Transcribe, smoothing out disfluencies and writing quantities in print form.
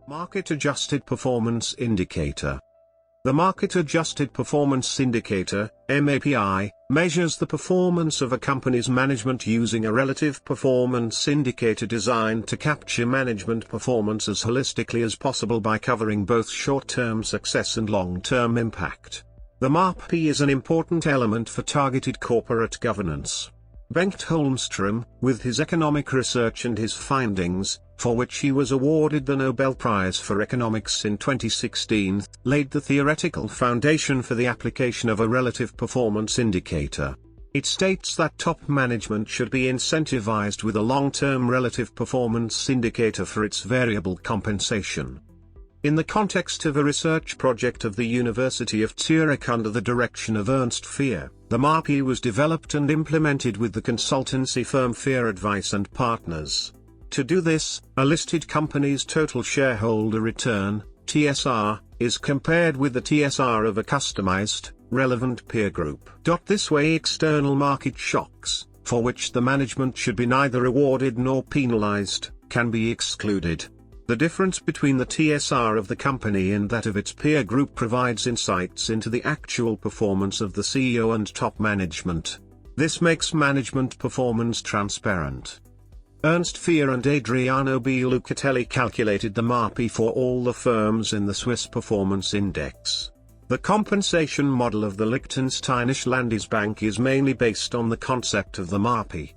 Market-Adjusted Performance Indicator. The Market-Adjusted Performance Indicator, MAPI, measures the performance of a company's management using a relative performance indicator designed to capture management performance as holistically as possible by covering both short-term success and long-term impact. The MAPI is an important element for targeted corporate governance. Bengt Holmström, with his economic research and his findings, for which he was awarded the Nobel Prize for Economics in 2016, laid the theoretical foundation for the application of a relative performance indicator. It states that top management should be incentivized with a long-term relative performance indicator for its variable compensation. In the context of a research project of the University of Zurich under the direction of Ernst Fehr, the MAPI was developed and implemented with the consultancy firm Fehr Advice and Partners. To do this, a listed company's total shareholder return, TSR, is compared with the TSR of a customized, relevant peer group. This way external market shocks, for which the management should be neither rewarded nor penalized, can be excluded. The difference between the TSR of the company and that of its peer group provides insights into the actual performance of the CEO and top management. This makes management performance transparent. Ernst Fehr and Adriano B. Lucatelli calculated the MAPI for all the firms in the Swiss Performance Index. The compensation model of the Liechtensteinische Landesbank is mainly based on the concept of the MAPI.